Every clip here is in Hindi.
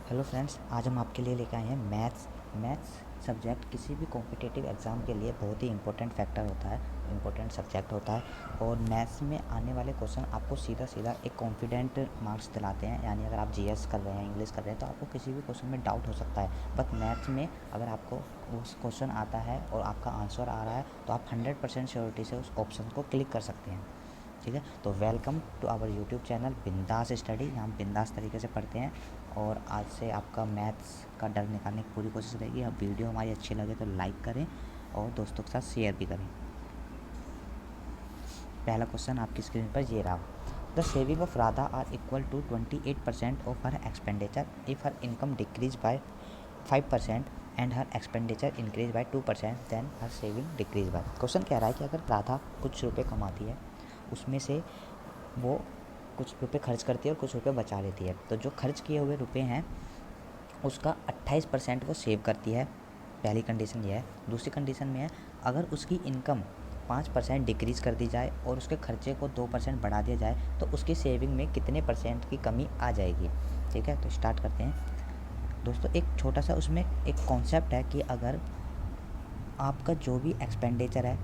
हेलो फ्रेंड्स, आज हम आपके लिए लेकर आए हैं मैथ्स सब्जेक्ट किसी भी कॉम्पिटिटिव एग्ज़ाम के लिए बहुत ही इंपॉर्टेंट फैक्टर होता है, इंपॉर्टेंट सब्जेक्ट होता है। और मैथ्स में आने वाले क्वेश्चन आपको सीधा सीधा एक कॉन्फिडेंट मार्क्स दिलाते हैं। यानी अगर आप जीएस कर रहे हैं, इंग्लिश कर रहे हैं, तो आपको किसी भी क्वेश्चन में डाउट हो सकता है, बट मैथ्स में अगर आपको उस क्वेश्चन आता है और आपका आंसर आ रहा है तो आप 100% श्योरिटी से उस ऑप्शन को क्लिक कर सकते हैं। ठीक है, तो welcome to our YouTube channel Bindaas study. यहाँ हम बिंदास तरीके से पढ़ते हैं और आज से आपका मैथ्स का डर निकालने की पूरी कोशिश रहेगी। अब वीडियो हमारी अच्छी लगे तो लाइक करें और दोस्तों के साथ शेयर भी करें। पहला क्वेश्चन आपकी स्क्रीन पर ये रहा। The saving of Radha are equal to 28% of her expenditure if her income decrease by 5% and her expenditure increase by 2%, then her saving decrease by. Question कह रहा है कि अगर राधा कुछ रुपए कमाती है, उसमें से वो कुछ रुपए खर्च करती है और कुछ रुपए बचा लेती है, तो जो खर्च किए हुए रुपए हैं उसका 28% वो सेव करती है। पहली कंडीशन ये है। दूसरी कंडीशन में है, अगर उसकी इनकम 5% डिक्रीज़ कर दी जाए और उसके खर्चे को 2% बढ़ा दिया जाए तो उसकी सेविंग में कितने परसेंट की कमी आ जाएगी। ठीक है, तो स्टार्ट करते हैं दोस्तों। एक छोटा सा उसमें एक कॉन्सेप्ट है कि अगर आपका जो भी एक्सपेंडिचर है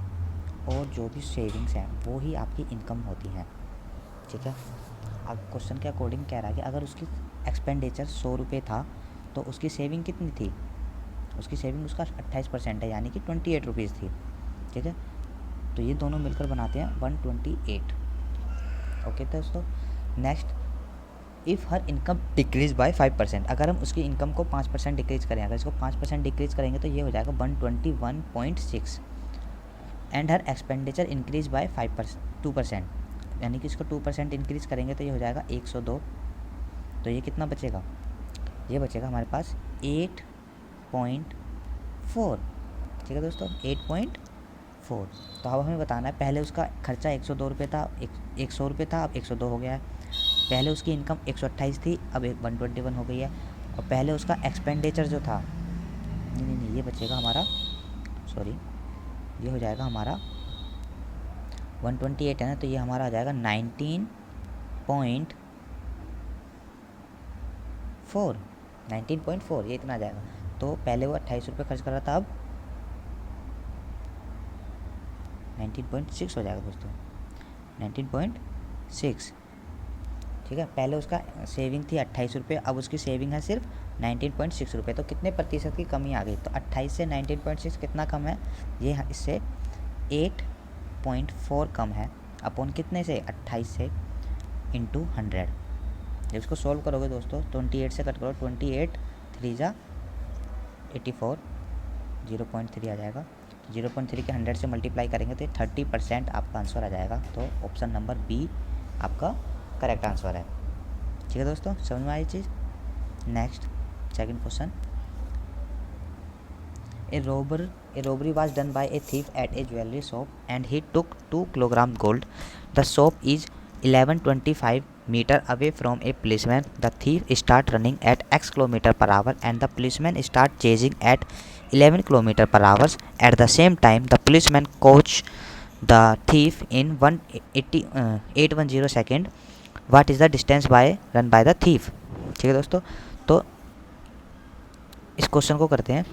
और जो भी सेविंग्स हैं वो ही आपकी इनकम होती हैं। ठीक है, अब क्वेश्चन के अकॉर्डिंग कह रहा है कि अगर उसकी एक्सपेंडिचर 100 रुपये था तो उसकी सेविंग कितनी थी। उसकी सेविंग उसका 28% है, यानी कि 28 रुपीज़ थी। ठीक है, तो ये दोनों मिलकर बनाते हैं 128। ओके दोस्तों, next, if her income decrease by 5%, अगर हम उसकी इनकम को 5% डिक्रीज करें, अगर इसको 5% डिक्रीज करेंगे तो ये हो जाएगा 121.6 and her expenditure increase by 2%, यानी कि इसको 2% इंक्रीज करेंगे तो ये हो जाएगा 102। तो ये कितना बचेगा, ये बचेगा हमारे पास 8.4। ठीक है दोस्तों, 8.4। तो अब हमें बताना है, पहले उसका खर्चा 102 रुपये था, 100 रुपये था, अब 102 हो गया है। पहले उसकी इनकम 128 थी, अब 121 हो गई है। और पहले उसका एक्सपेंडिचर जो था, नहीं ये बचेगा हमारा, सॉरी, ये हो जाएगा हमारा 128 है ना, तो ये हमारा आ जाएगा 19.4, ये इतना आ जाएगा। तो पहले वो 28 रुपये खर्च कर रहा था, अब 19.6 हो जाएगा दोस्तों, 19.6। ठीक है, पहले उसका सेविंग थी 28 रुपये, अब उसकी सेविंग है सिर्फ 19.6 रुपये। तो कितने प्रतिशत की कमी आ गई, तो 28 से 19.6 कितना कम है, ये इससे 8.4 कम है। अपॉन कितने से, 28 से इंटू 100। जब इसको सॉल्व करोगे दोस्तों, 28 से कट करो, 28 3 जा 84, 0.3 आ जाएगा। 0.3 के 100 से मल्टीप्लाई करेंगे तो 30% आपका आंसर आ जाएगा। तो ऑप्शन नंबर बी आपका करेक्ट आंसर है। ठीक है दोस्तों, समझ में आई चीज़। Next, second question. A robbery was done by a thief at a jewelry shop and he took 2 kilogram gold. The shop is 1125 meter away from a policeman. The thief start running at x kilometer per hour and the policeman start chasing at 11 kilometer per hour. At the same time, the policeman catch the thief in 810 second. What is the distance run by the thief? ठीक है दोस्तों, तो इस क्वेश्चन को करते हैं।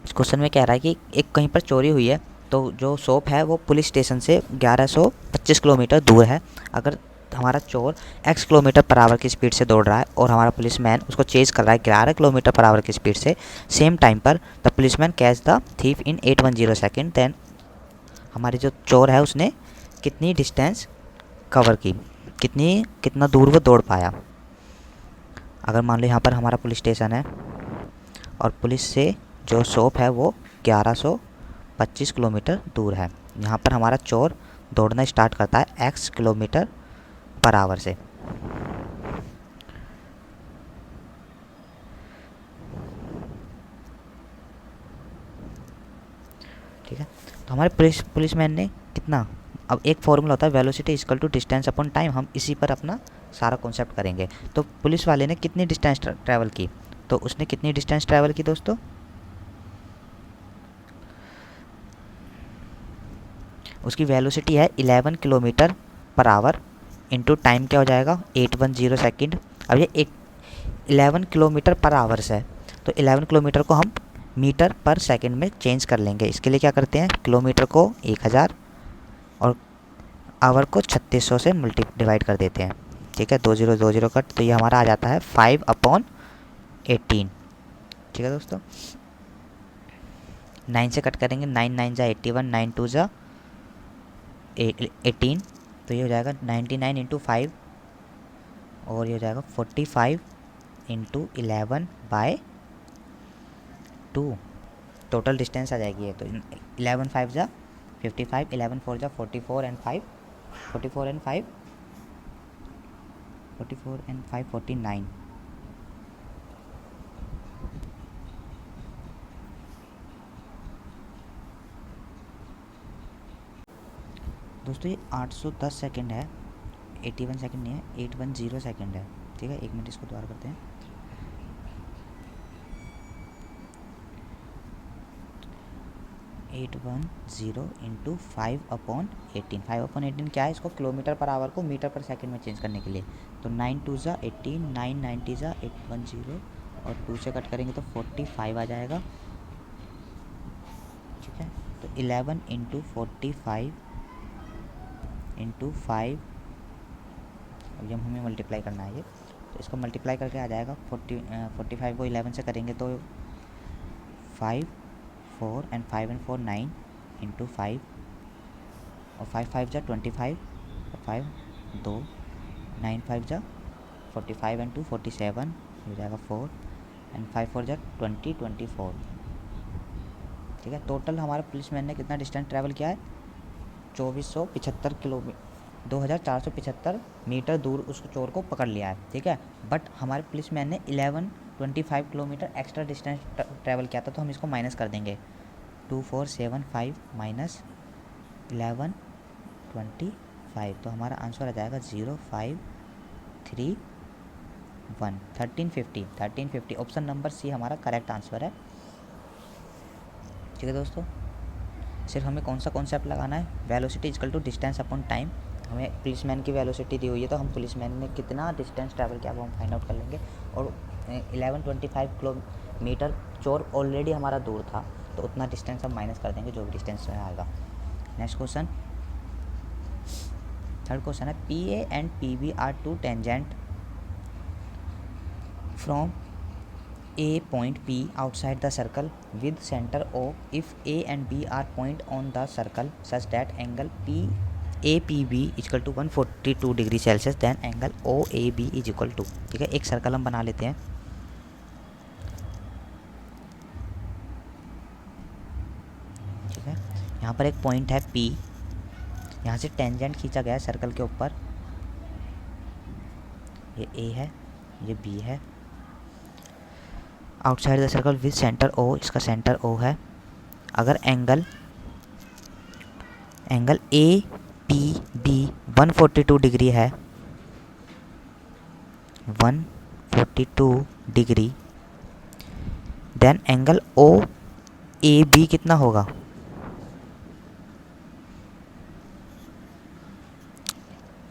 इस क्वेश्चन में कह रहा है कि एक कहीं पर चोरी हुई है, तो जो शॉप है वो पुलिस स्टेशन से 1125 किलोमीटर दूर है। अगर हमारा चोर x किलोमीटर पर आवर की स्पीड से दौड़ रहा है और हमारा पुलिसमैन उसको चेज़ कर रहा है 11 किलोमीटर पर आवर की स्पीड से, सेम टाइम पर the policeman catch the thief in 810 second, then हमारे जो चोर है उसने कितनी डिस्टेंस कवर की, कितना दूर वो दौड़ पाया। अगर मान लो यहाँ पर हमारा पुलिस स्टेशन है और पुलिस से जो शॉप है वो 1125 किलोमीटर दूर है, यहाँ पर हमारा चोर दौड़ना स्टार्ट करता है x किलोमीटर पर आवर से। ठीक है, तो हमारे पुलिसमैन ने कितना, अब एक फॉर्मूला होता है velocity equal to distance upon time, हम इसी पर अपना सारा कॉन्सेप्ट करेंगे। तो पुलिस वाले ने कितनी डिस्टेंस ट्रैवल की, तो उसने कितनी डिस्टेंस ट्रैवल की दोस्तों, उसकी वेलोसिटी है 11 kilometre per hour into time क्या हो जाएगा 810 सेकेंड। अब ये 11 किलोमीटर पर आवर्स है, तो 11 किलोमीटर को हम मीटर पर सेकंड में चेंज कर लेंगे। इसके लिए क्या करते हैं, किलोमीटर को 1000 और आवर को 3600 से डिवाइड कर देते हैं। ठीक है, 20 कट, तो ये हमारा आ जाता है 5/18। ठीक है दोस्तों, 9 से कट करेंगे, 9 9 जा 81, 9 2 जा 18, तो ये हो जाएगा 99 इंटू 5 और ये हो जाएगा 45 इंटू 11/2। टोटल डिस्टेंस आ जाएगी ये, तो 11 5 जा 55, 11 4 जा 44 एंड 5 44 एंड 5 49। दोस्तों ये 810 सेकंड है, 81 सेकंड नहीं है, 810 सेकंड है। ठीक है, 1 मिनट इसको दोबारा करते हैं। 810 इंटू 5/18, 5/18 क्या है, इसको किलोमीटर पर आवर को मीटर पर सेकंड में चेंज करने के लिए। तो 9 2 जा 18, 9 90 जा 810 और 2 से कट करेंगे तो 45 आ जाएगा। ठीक है, तो 11 इंटू 45 इंटू 5, अब जब हमें मल्टीप्लाई करना है ये, तो इसको मल्टीप्लाई करके आ जाएगा 45 को 11 से करेंगे तो 5 4 एंड 5 एंड 4 9 इंटू 5 और 5 5 जा 25 और 5 2, 9 5 जा 45 एंड 2 47 हो जाएगा 4 एंड 5 4 जा 20 24। ठीक है, टोटल हमारा पुलिसमैन ने कितना डिस्टेंस ट्रैवल किया है, 2475 किलोमीटर, 2475 मीटर दूर उस चोर को पकड़ लिया है। ठीक है, बट हमारे पुलिसमैन ने 1125 किलोमीटर एक्स्ट्रा डिस्टेंस ट्रैवल किया था, तो हम इसको माइनस कर देंगे। 2475 माइनस 1125, तो हमारा आंसर आ जाएगा 0531 1350। ऑप्शन नंबर सी हमारा करेक्ट आंसर है। ठीक है दोस्तों, सिर्फ हमें कौन सा कॉन्सेप्ट लगाना है, velocity equal to distance upon time. हमें पुलिसमैन की वेलोसिटी दी हुई है, तो हम पुलिसमैन ने कितना डिस्टेंस ट्रैवल किया वो हम फाइंड आउट कर लेंगे। और 1125 किलोमीटर चोर ऑलरेडी हमारा दूर था, तो उतना डिस्टेंस हम माइनस कर देंगे जो भी डिस्टेंस में आएगा। नेक्स्ट क्वेश्चन, थर्ड क्वेश्चन है, P A and P B are two tangent from A point P outside the circle with center O. If A and B are point on the circle such that angle PAPB is equal to 142 degree Celsius, then angle OAB is equal to। ठीक है, एक सर्कल हम बना लेते हैं। ठीक है, यहाँ पर एक पॉइंट है P, यहाँ से टेंजेंट खींचा गया है सर्कल के ऊपर, ये A है, ये B है। Outside the circle with centre O, इसका सेंटर ओ है। अगर angle A P B 142 degree है, 142 degree, then angle O A B कितना होगा।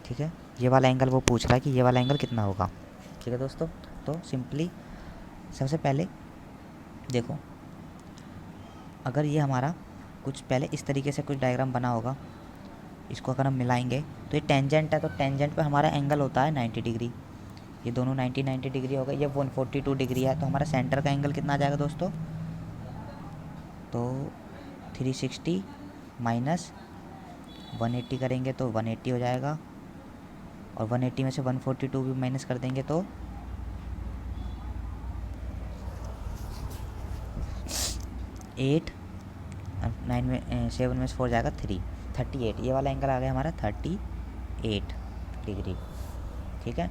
ठीक है, ये वाला एंगल वो पूछ रहा है कि ये वाला एंगल कितना होगा। ठीक है दोस्तों, तो सिंपली सबसे पहले देखो, अगर ये हमारा कुछ पहले इस तरीके से कुछ डायग्राम बना होगा, इसको अगर हम मिलाएंगे तो ये टेंजेंट है, तो टेंजेंट पे हमारा एंगल होता है 90 डिग्री, ये दोनों 90 डिग्री हो गए, ये 142 डिग्री है, तो हमारा सेंटर का एंगल कितना आ जाएगा दोस्तों, तो 360 माइनस 180 करेंगे तो 180 हो जाएगा, और 180 में से 142 भी माइनस कर देंगे तो 8, 9 में 7 में से 4 जाएगा 38, ये वाला एंगल आ गया हमारा 38 डिग्री। ठीक है,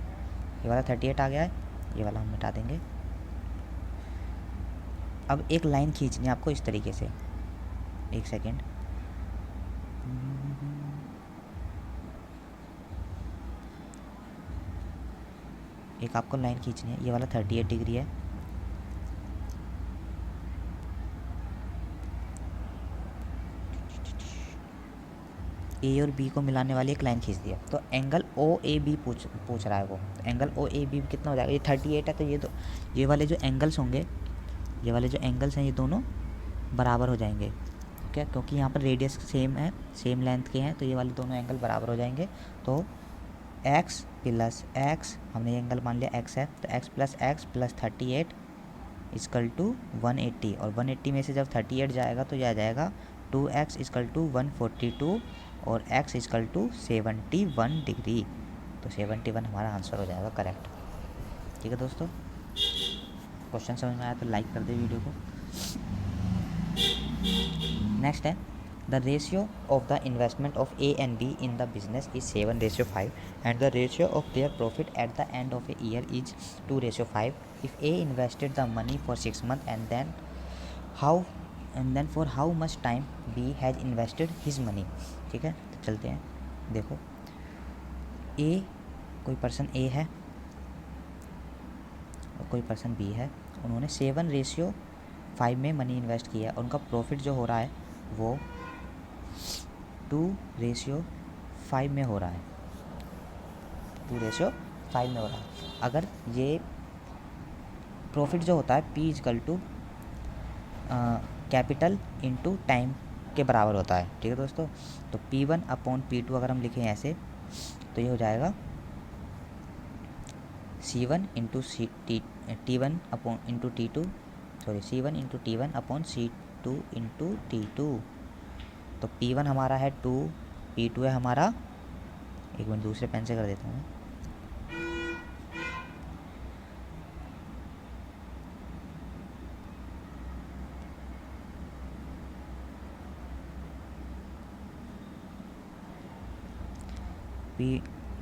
ये वाला 38 आ गया है, ये वाला हम मिटा देंगे। अब एक लाइन खींचनी है आपको इस तरीके से, एक सेकेंड, एक आपको लाइन खींचनी है, ये वाला 38 डिग्री है, ए और बी को मिलाने वाली एक लाइन खींच दिया, तो एंगल ओ ए बी पूछ रहा है वो। एंगल ओ ए बी कितना हो जाएगा, ये 38 है, तो ये वाले जो एंगल्स होंगे, ये वाले जो एंगल्स हैं ये दोनों बराबर हो जाएंगे, क्या, क्योंकि यहाँ पर रेडियस सेम है, सेम लेंथ के हैं, तो ये वाले दोनों एंगल बराबर हो जाएंगे। तो x प्लस एक्स, हमने ये एंगल मान लिया x है, तो x प्लस 38 इक्वल टू 180, और 180 में से जब 38 जाएगा तो यह आ जाएगा 2x इक्वल टू 142 और x इक्वल टू 71 डिग्री। तो 71 हमारा आंसर हो जाएगा करेक्ट। ठीक है दोस्तों, क्वेश्चन समझ में आया तो लाइक कर दे वीडियो को। नेक्स्ट है, the ratio of the investment of A and B in the business is 7:5 and the ratio of their profit at the end of a year is 2:5 if A invested the money for 6 months and then for how much time B has invested his money. ठीक है, तो चलते हैं, देखो ए, कोई पर्सन ए है और कोई पर्सन बी है, उन्होंने 7:5 में मनी इन्वेस्ट किया और उनका प्रॉफिट जो हो रहा है वो 2:5 में हो रहा है, 2:5 में हो रहा है। अगर ये प्रॉफिट जो होता है P equal to capital into time के बराबर होता है। ठीक है दोस्तों, तो P1 अपॉन P2 अगर हम लिखें ऐसे, तो ये हो जाएगा C1 into T1 upon into T2, sorry C1 into T1 upon C2 into T2। तो P1 हमारा है 2, P2 है हमारा, एक मिनट दूसरे पेन से कर देता हूँ,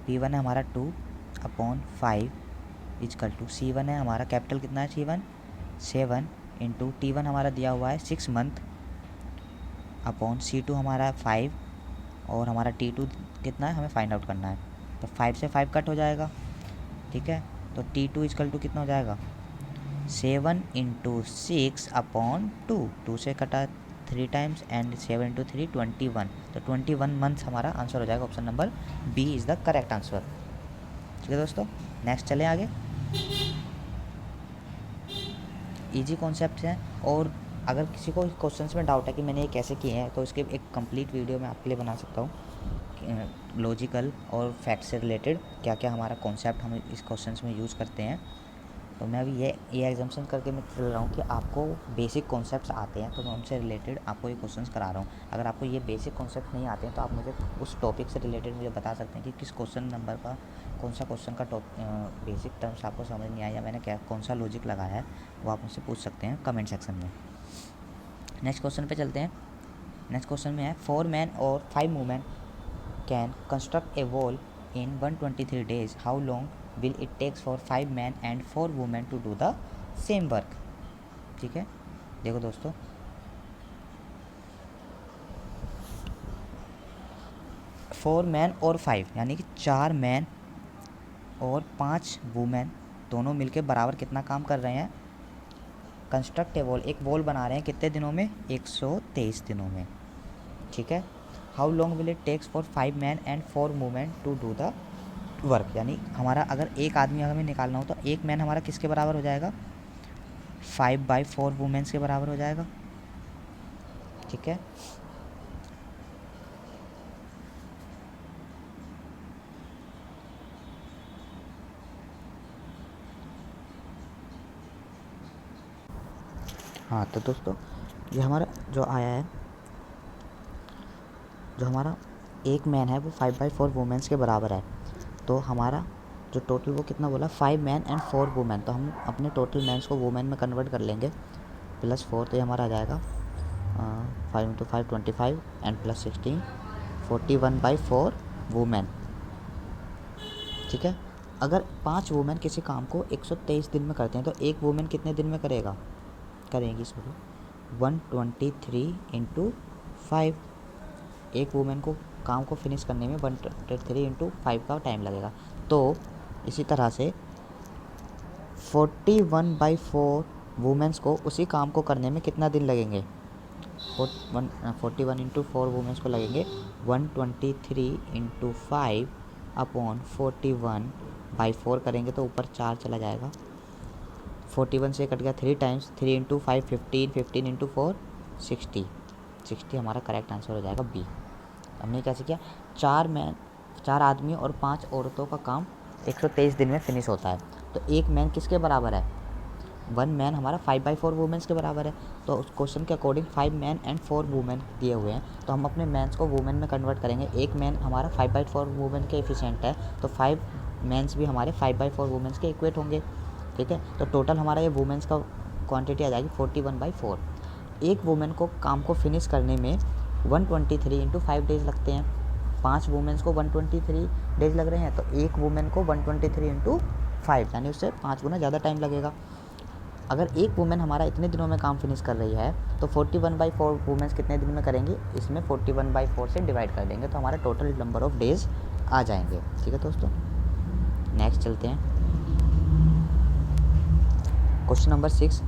P1 है हमारा 2 अपॉन 5 इक्वल टू C1 है हमारा, कैपिटल कितना है C1 7 इंटू T1 हमारा दिया हुआ है 6 month अपॉन C2 हमारा 5 और हमारा T2 कितना है हमें फाइंड आउट करना है, तो 5 से 5 कट हो जाएगा। ठीक है, तो T2 इक्वल टू कितना हो जाएगा 7 इंटू 6 अपॉन 2, 2 से कटा 3 टाइम्स एंड 7 इंटू 3 21, तो 21 मंथ्स हमारा आंसर हो जाएगा। Option number B is the correct answer. ठीक है दोस्तों, नेक्स्ट चले आगे। इजी कॉन्सेप्ट हैं, और अगर किसी को क्वेश्चंस में डाउट है कि मैंने ये कैसे किए हैं, तो इसके एक कंप्लीट वीडियो मैं आपके लिए बना सकता हूँ, लॉजिकल और फैक्ट से रिलेटेड क्या क्या हमारा कॉन्सेप्ट हम इस क्वेश्चंस में यूज़ करते हैं। तो मैं अभी ये एग्जाम्पशन करके मैं चल रहा हूँ कि आपको बेसिक कॉन्सेप्ट्स आते हैं, तो मैं उनसे रिलेटेड आपको ये क्वेश्चंस करा रहा हूँ। अगर आपको ये बेसिक कॉन्सेप्ट नहीं आते हैं तो आप मुझे उस टॉपिक से रिलेटेड मुझे बता सकते हैं कि किस क्वेश्चन नंबर का कौन सा क्वेश्चन का बेसिक टर्म्स आपको समझ नहीं आया या मैंने क्या कौन सा लॉजिक लगाया है, वो आप मुझसे पूछ सकते हैं कमेंट सेक्शन में। नेक्स्ट क्वेश्चन पे चलते हैं। नेक्स्ट क्वेश्चन में है 4 men और 5 women can construct A wall in 123 days. How long will it takes for 5 men and 4 women to do the same work? ठीक है, देखो दोस्तों, फोर मैन और 5 यानी कि 4 मैन और 5 वुमेन दोनों मिलके बराबर कितना काम कर रहे हैं, कंस्ट्रक्ट ए वॉल, एक वॉल बना रहे हैं कितने दिनों में, 123 दिनों में। ठीक है, how long will it takes for 5 man and 4 women to do the work, यानी हमारा अगर एक आदमी हमें निकालना हो तो एक मैन हमारा किसके बराबर हो जाएगा, 5/4 वुमेन्स के बराबर हो जाएगा। ठीक है, हाँ तो दोस्तों ये हमारा जो आया है, जो हमारा एक मैन है वो 5/4 वुमेन्स के बराबर है, तो हमारा जो टोटल वो कितना बोला 5 मैन एंड 4 वुमेन, तो हम अपने टोटल मैन्स को वुमेन में कन्वर्ट कर लेंगे +4, तो ये हमारा आ जाएगा 5 × 5 25 एंड +16 41/4 वुमेन। ठीक है, अगर 5 वुमेन किसी काम को 123 दिन में करते हैं तो एक वुमेन कितने दिन में करेंगी 123 × 5, एक वुमेन को काम को फिनिश करने में 123 × 5 का टाइम लगेगा। तो इसी तरह से 41/4 वुमेन्स को उसी काम को करने में कितना दिन लगेंगे, 41 इंटू 4 वुमेंस को लगेंगे 123 इंटू 5 अपॉन 41/4 करेंगे तो ऊपर 4 चला जाएगा। 41 से कट गया 3 टाइम्स, 3 इंटू 5 15, 15 इंटू 4 60, 60 हमारा करेक्ट आंसर हो जाएगा बी। हमने कैसे किया, 4 आदमी और 5 औरतों का काम 123 दिन में फिनिश होता है। तो एक मैन किसके बराबर है, 1 मैन हमारा 5/4 वुमेंस के बराबर है। तो उस क्वेश्चन के अकॉर्डिंग 5 मैन एंड 4 वुमेन दिए हुए हैं, तो हम अपने मैंस को वुमेन में कन्वर्ट करेंगे। एक मैन हमारा 5/4 वुमेन के एफिशिएंट है, तो 5 मैंस भी हमारे 5/4 वुमेंस के इक्वेट होंगे। ठीक है, तो टोटल हमारा ये वुमेंस का क्वांटिटी आ जाएगी 41/4। एक वुमेन को काम को फिनिश करने में 123 इंटू 5 डेज लगते हैं। 5 वुमेंस को 123 डेज लग रहे हैं, तो एक वुमेन को 123 इंटू 5 यानी उससे 5 गुना ज़्यादा टाइम लगेगा। अगर एक वुमेन हमारा इतने दिनों में काम फिनिश कर रही है, तो 41/4 वुमेंस कितने दिन में करेंगी, इसमें 41/4 से डिवाइड कर देंगे तो हमारा टोटल नंबर ऑफ डेज आ जाएंगे। ठीक है दोस्तों, नेक्स्ट चलते हैं। Question number 6,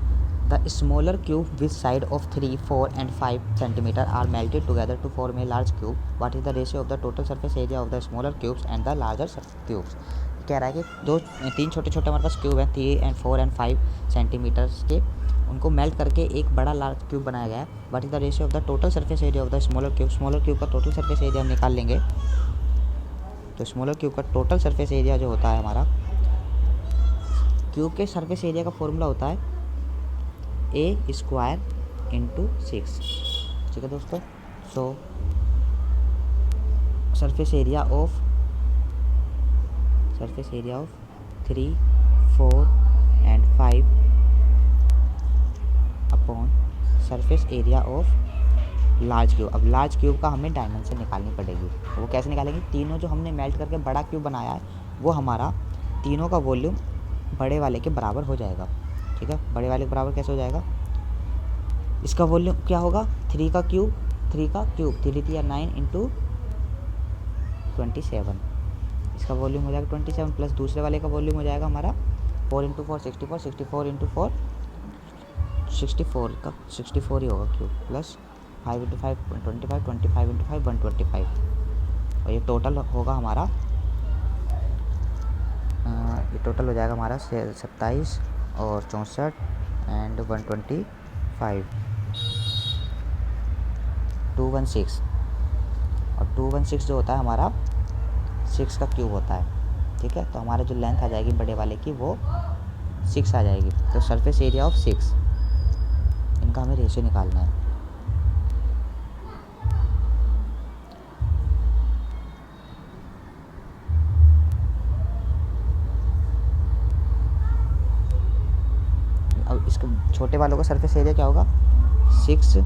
the smaller cube with side of 3, 4 and 5 centimetre are melted together to form a large cube. What is the ratio of the total surface area of the smaller cubes and the larger cubes. कह रहा है कि 3 छोटे छोटे हमारे पास क्यूब हैं 3 and 4 and 5 सेंटीमीटर्स के, उनको मेल्ट करके एक बड़ा लार्ज क्यूब बनाया गया है। What is the ratio of the total surface area of the smaller cube. Smaller cube का टोटल सरफेस एरिया हम निकाल लेंगे। तो स्मॉलर क्यूब का टोटल सरफेस एरिया जो होता है हमारा, क्यूब के सरफेस एरिया का फॉर्मूला होता है a² इंटू 6। ठीक है दोस्तों, सो surface area of 3, 4 and 5 upon surface area of large cube. अब लार्ज क्यूब का हमें डायमेंशन निकालनी पड़ेगी। वो कैसे निकालेंगे, तीनों जो हमने मेल्ट करके बड़ा क्यूब बनाया है, वो हमारा तीनों का वॉल्यूम बड़े वाले के बराबर हो जाएगा। ठीक है, बड़े वाले के बराबर कैसे हो जाएगा, इसका वॉल्यूम क्या होगा, 3 का क्यूब 3 3 या 9 इंटू 27, इसका वॉल्यूम हो जाएगा 27, प्लस दूसरे वाले का वॉल्यूम हो जाएगा हमारा 4 इंटू 4 64, 64 इंटू 4 64 का 64 ही होगा क्यूब, प्लस 5 इंटू 5 25, 25 इंटू 5 125, और ये टोटल होगा हमारा, ये टोटल हो जाएगा हमारा 27 और 64 एंड 125 216, और 216 जो होता है हमारा 6 का क्यूब होता है। ठीक है, तो हमारा जो लेंथ आ जाएगी बड़े वाले की वो 6 आ जाएगी। तो सरफेस एरिया ऑफ 6, इनका हमें रेशियो निकालना है। अब इसके छोटे वालों का सरफेस एरिया क्या होगा, 6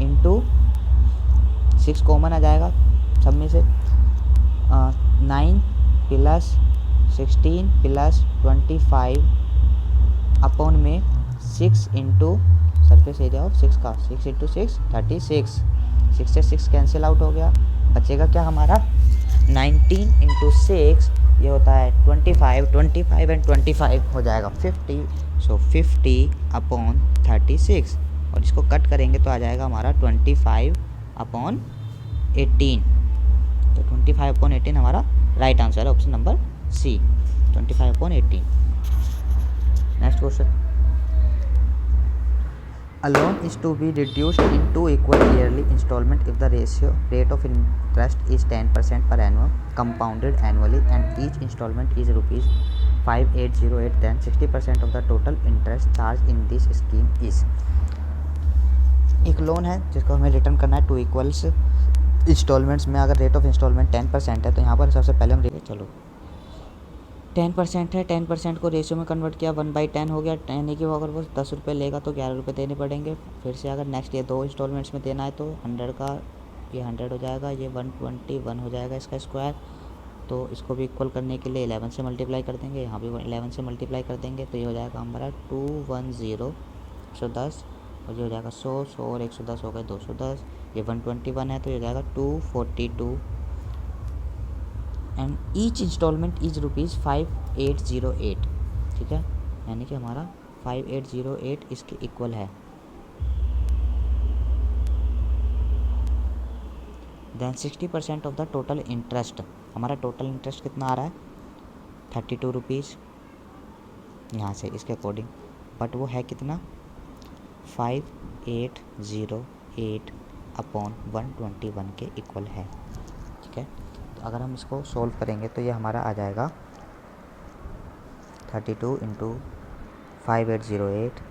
इंटू 6 कॉमन आ जाएगा सब में से, 9 प्लस 16 प्लस 25 अपॉन में 6 इंटू सरफेस एरिया ऑफ 6 का 6 इंटू 6 36, 6 से 6 कैंसिल आउट हो गया, बचेगा क्या हमारा 19 इंटू 6, ये होता है 25, 25 एंड 25 हो जाएगा 50, सो 50 अपॉन 36, और इसको कट करेंगे तो आ जाएगा हमारा 25 अपॉन 18। तो 25 अपॉन 18 हमारा राइट आंसर है, option number C 25 upon 18। Next question, A loan is to be reduced in 2 equal yearly installment if the rate of interest is 10% per annum compounded annually and each installment is rupees 5808, then 60% of the total interest charged in this scheme is। एक लोन है जिसको हमें रिटर्न करना है 2 इक्वल्स इंस्टॉलमेंट्स में। अगर रेट ऑफ इंस्टॉलमेंट 10% है तो यहाँ पर सबसे पहले हम 10% है, 10% को रेशियो में कन्वर्ट किया 1/10 हो गया। यानी कि वो अगर वो 10 रुपये लेगा तो 11 रुपये देने पड़ेंगे। फिर से अगर नेक्स्ट ये 2 इंस्टॉलमेंट्स में देना है तो 100 का ये 100 हो जाएगा, ये 121 हो जाएगा इसका स्क्वायर। तो इसको भी इक्वल करने के लिए 11 से मल्टीप्लाई कर देंगे, यहाँ भी 11 से मल्टीप्लाई कर देंगे, तो ये हो जाएगा हमारा 210 110, और ये हो जाएगा 100 और 110 हो गए 210, ये 121 है तो ये हो जाएगा 242 and each instalment is rupees 5808। ठीक है, यानी कि हमारा 5808 इसके इक्वल है। Then 60% of the total interest, हमारा टोटल इंटरेस्ट कितना आ रहा है 32 रुपीज़ यहाँ से इसके अकॉर्डिंग, बट वो है कितना 5808 अपॉन 121 के इक्वल है। ठीक है, तो अगर हम इसको सोल्व करेंगे तो ये हमारा आ जाएगा 32 इंटू 5808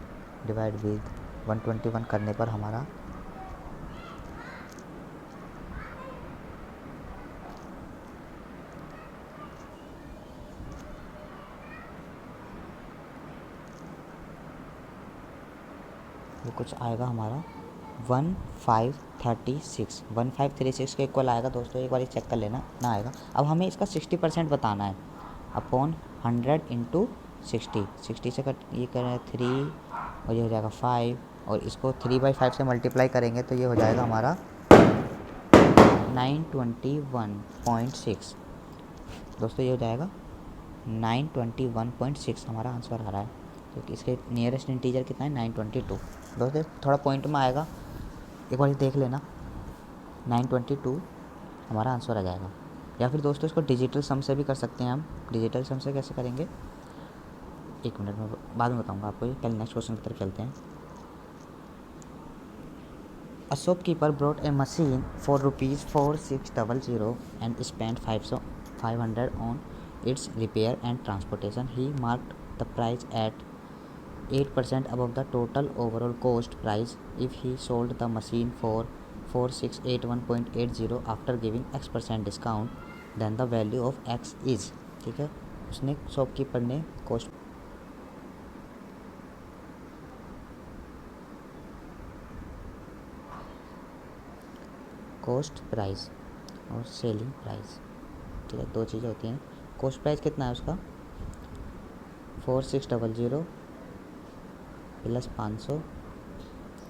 डिवाइड विद 121 करने पर हमारा वो कुछ आएगा हमारा 1536 के इक्वल आएगा। दोस्तों एक बार चेक कर लेना ना आएगा। अब हमें इसका 60% बताना है अपॉन 100 इंटू 60 से कट ये करें 3 और ये हो जाएगा 5 और इसको 3/5 से मल्टीप्लाई करेंगे तो ये हो जाएगा हमारा 921.6। दोस्तों ये हो जाएगा 921.6 हमारा आंसर आ रहा है, क्योंकि इसके नियरेस्ट इंटीजर कितना है 922। दोस्तों थोड़ा पॉइंट में आएगा, एक बार देख लेना 922 हमारा आंसर आ जाएगा। या फिर दोस्तों इसको डिजिटल सम से भी कर सकते हैं हम। डिजिटल सम से कैसे करेंगे 1 मिनट में बाद में बताऊंगा आपको, ये पहले नेक्स्ट क्वेश्चन की तरफ चलते हैं। A shopkeeper brought a machine for ₹4600 and spent 500 on its repair and transportation. He marked the price at 8% above the total overall cost price. If he sold the machine for 4681.80 after giving X% discount, then the value of X is। ठीक है, उसने शॉपकीपर ने कॉस्ट प्राइस और सेलिंग प्राइस, ठीक है, दो चीज़ें होती हैं। कॉस्ट प्राइस कितना है उसका 4600 प्लस 500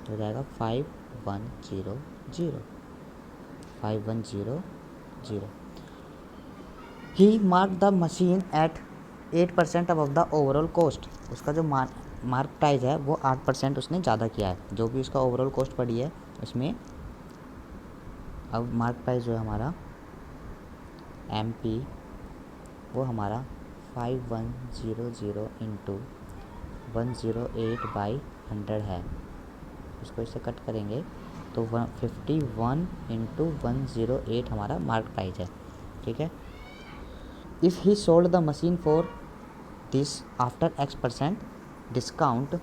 हो जाएगा 5100। He mark the machine at 8% above the overall cost. उसका जो मार्क प्राइस है वो 8% उसने ज़्यादा किया है, जो भी उसका ओवरऑल कॉस्ट पड़ी है उसमें। अब मार्क प्राइस जो है हमारा MP वो हमारा 5100 इंटू 108/100 है। इसको इससे कट करेंगे तो 51 इंटू 108 हमारा मार्क प्राइस है। ठीक है, if he sold the machine for this after X% discount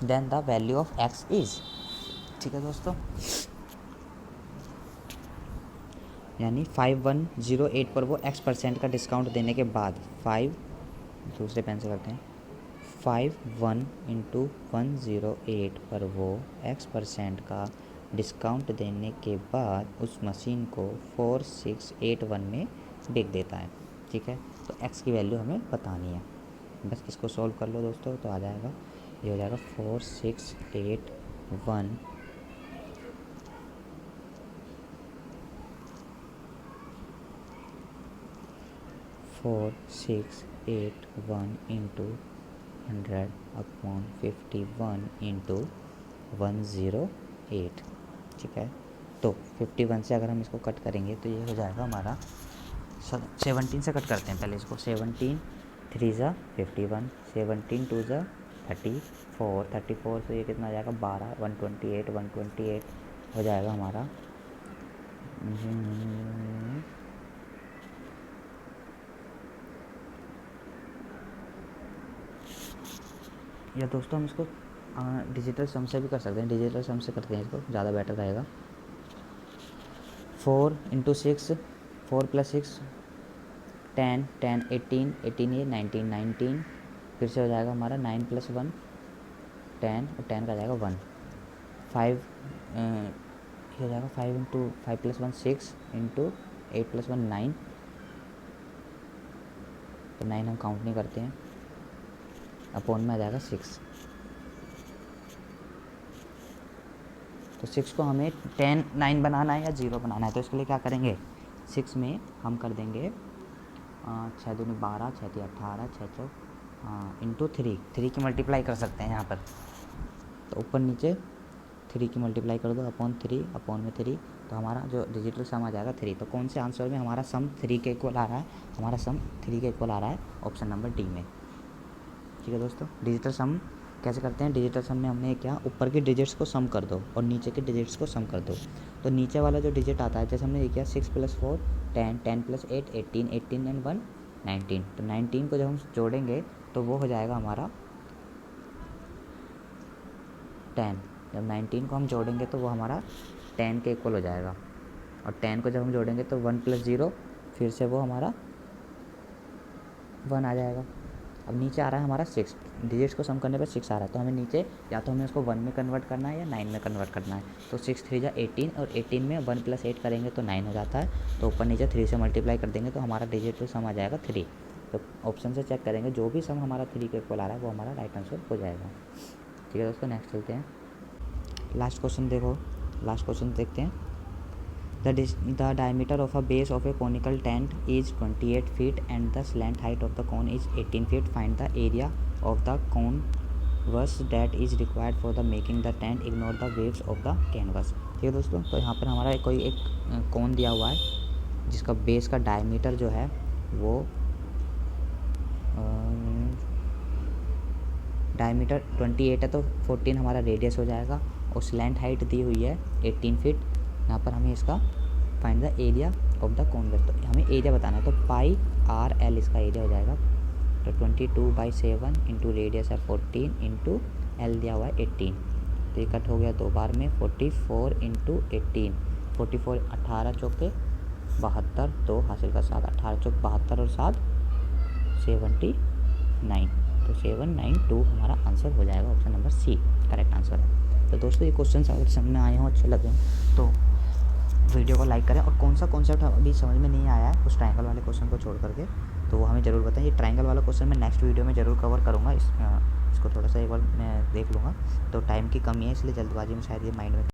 then the value of X is. ठीक है दोस्तों, यानी 5108 पर वो X% का डिस्काउंट देने के बाद दूसरे पेन से करते हैं 51 इंटू 108 पर वो X% का डिस्काउंट देने के बाद उस मशीन को 4681 में बेच देता है। ठीक है, तो X की वैल्यू हमें बतानी है। बस इसको सॉल्व कर लो दोस्तों, तो आ जाएगा, ये हो जाएगा 4681 इंटू 100 अपॉन 51 इंटू 108। ठीक है, तो 51 से अगर हम इसको कट करेंगे तो ये हो जाएगा हमारा 17 से कट करते हैं पहले इसको। 17 3 ज़ा 51, 17 2 ज़ा 34 से ये कितना आ जाएगा 12, 128 हो जाएगा हमारा या दोस्तों हम इसको डिजिटल सम से भी कर सकते हैं। डिजिटल सम से करते हैं इसको, ज़्यादा बेटर रहेगा। 4 इंटू 6 4 + 6 10 18 ये 19 फिर से हो जाएगा हमारा 9 + 1 10 और 10 का जाएगा 1 5 ये हो जाएगा 5 इंटू 5 + 1 6 इंटू 8 + 1 9, तो 9 हम काउंट नहीं करते हैं, अपॉन में आ जाएगा 6। तो 6 को हमें 9 बनाना है या 0 बनाना है, तो इसके लिए क्या करेंगे 6 में हम कर देंगे 6 दूनी 12, 6 × 18, 6 × हाँ इंटू 3 की मल्टीप्लाई कर सकते हैं यहाँ पर, तो ऊपर नीचे 3 की मल्टीप्लाई कर दो अपॉन 3 अपॉन में 3, तो हमारा जो डिजिटल सम आ जाएगा 3। तो कौन से आंसर में हमारा सम 3 के इक्वल आ रहा है? हमारा सम 3 के इक्वल आ रहा है ऑप्शन नंबर डी में। ठीक है दोस्तों, डिजिटल सम कैसे करते हैं? डिजिटल सम में हमने क्या, ऊपर के डिजिट्स को सम कर दो और नीचे के डिजिट्स को सम कर दो। तो नीचे वाला जो डिजिट आता है, जैसे हमने ये किया 6 + 4 10, 10 + 8 18, 18 एंड 1 19, तो 19 को जब हम जोड़ेंगे तो वो हो जाएगा हमारा 10। जब 19 को हम जोड़ेंगे तो वो हमारा 10 के इक्वल हो जाएगा, और 10 को जब हम जोड़ेंगे तो 1 + 0 फिर से वो हमारा 1 आ जाएगा। अब नीचे आ रहा है हमारा 6, डिजिट्स को सम करने पर 6 आ रहा है, तो हमें नीचे या तो हमें उसको 1 में कन्वर्ट करना है या 9 में कन्वर्ट करना है। तो 6 3 = 18, और 18 में 1 + 8 करेंगे तो 9 हो जाता है, तो ऊपर नीचे 3 से मल्टीप्लाई कर देंगे तो हमारा डिजिटल सम आ जाएगा 3। तो ऑप्शन से चेक करेंगे, जो भी सम हमारा 3 के इक्वल आ रहा है वो हमारा राइट आंसर हो जाएगा। ठीक है दोस्तों, नेक्स्ट चलते हैं। लास्ट क्वेश्चन देखो, लास्ट क्वेश्चन देखते हैं। The diameter of a base of a conical tent is 28 feet and the slant height of the cone is 18 feet. Find the area of the canvas that is required for the making the tent. Ignore the waves of the canvas. ठीक है दोस्तों, तो यहाँ पर हमारा कोई एक कोन दिया हुआ है जिसका बेस का डायमीटर जो है वो डायमीटर 28 है, तो 14 हमारा रेडियस हो जाएगा, और स्लैंट हाइट दी हुई है 18 फीट। यहाँ पर हमें इसका find the area of the convex, तो हमें एरिया बताना है, तो πRL इसका एरिया हो जाएगा। तो 22/7 इंटू रेडियस है 14 इंटू L दिया हुआ है 18, तो ये कट हो गया 2 बार में 44 इंटू 18, 44 18 चौके 72, 2 हासिल का 7, 18 चौक 72 और 7 79, तो 792 हमारा आंसर हो जाएगा। Option number C correct answer है। तो दोस्तों ये क्वेश्चन अगर समझ में आए हों, अच्छे लगे हों, तो वीडियो को लाइक करें, और कौन सा कॉन्सेप्ट अभी समझ में नहीं आया है उस ट्रायंगल वाले क्वेश्चन को छोड़ करके तो वो हमें ज़रूर बताएं। ये ट्रायंगल वाला क्वेश्चन मैं नेक्स्ट वीडियो में ज़रूर कवर करूँगा, इसको थोड़ा सा एक बार मैं देख लूँगा, तो टाइम की कमी है इसलिए जल्दबाजी में शायद ये माइंड में